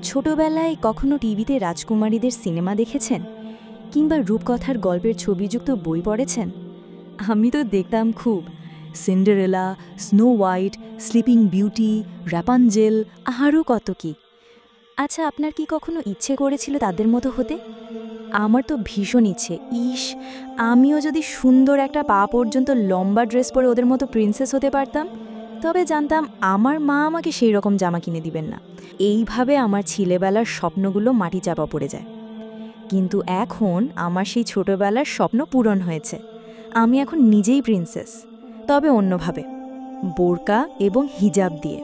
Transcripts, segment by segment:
ছোটবেলায় কখনো টিভিতে রাজকুমারীদের সিনেমা দেখেছেন কিংবা রূপকথার গল্পের ছবিযুক্ত বই পড়েছেন? আমি তো দেখতাম খুব। Cinderella, Snow White, Sleeping Beauty, Rapunzel, আরও কত কি। আচ্ছা, আপনার কি কখনো ইচ্ছে করেছিল তাদের মতো হতে? আমার তো ভীষণ ইচ্ছে। ইস, আমিও যদি সুন্দর একটা পা পর্যন্ত লম্বা ড্রেস পরে ওদের মতো প্রিন্সেস হতে পারতাম। তবে জানতাম আমার মা আমাকে সেই রকম জামা কিনে দিবেন না। এইভাবে আমার ছেলেবেলার স্বপ্নগুলো মাটি চাপা পড়ে যায়। কিন্তু এখন আমার সেই ছোটবেলার স্বপ্ন পূরণ হয়েছে। আমি এখন নিজেই প্রিন্সেস, তবে অন্যভাবে, বোরকা এবং হিজাব দিয়ে।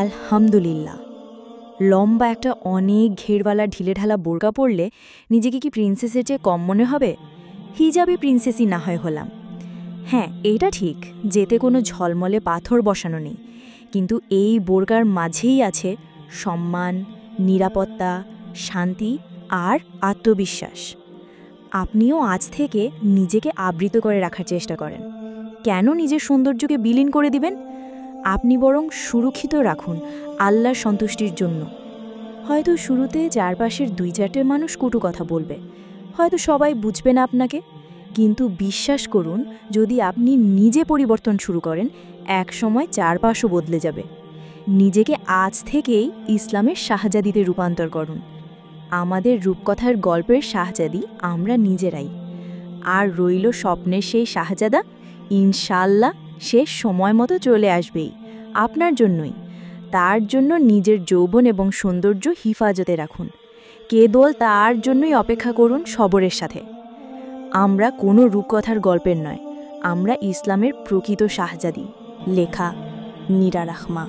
আলহামদুলিল্লাহ। লম্বা একটা অনেক ঘেরওয়ালা ঢিলেঢালা বোরকা পরলে নিজেকে কি প্রিন্সেসের চেয়ে কম মনে হবে? হিজাবে প্রিন্সেসই না হয় হলাম। হ্যাঁ, এটা ঠিক, যেতে কোনো ঝলমলে পাথর বসানো নেই, কিন্তু এই বোরকার মাঝেই আছে সম্মান, নিরাপত্তা, শান্তি আর আত্মবিশ্বাস। আপনিও আজ থেকে নিজেকে আবৃত করে রাখার চেষ্টা করেন। কেন নিজের সৌন্দর্যকে বিলীন করে দিবেন? আপনি বরং সুরক্ষিত রাখুন আল্লাহর সন্তুষ্টির জন্য। হয়তো শুরুতে চারপাশের 2-4টে মানুষ কটু কথা বলবে, হয়তো সবাই বুঝবে না আপনাকে, কিন্তু বিশ্বাস করুন, যদি আপনি নিজে পরিবর্তন শুরু করেন, একসময় চারপাশও বদলে যাবে। নিজেকে আজ থেকেই ইসলামের শাহজাদিতে রূপান্তর করুন। আমাদের রূপকথার গল্পের শাহজাদি আমরা নিজেরাই। আর রইল স্বপ্নের সেই শাহজাদা, ইনশাআল্লাহ সে সময় মতো চলে আসবেই, আপনার জন্যই। তার জন্য নিজের যৌবন এবং সৌন্দর্য হিফাজতে রাখুন। কেবল তার জন্যই অপেক্ষা করুন সবরের সাথে। আমরা কোনো রূপকথার গল্পের নয়, আমরা ইসলামের প্রকৃত শাহজাদি। লেখা, নীরা রাহমা।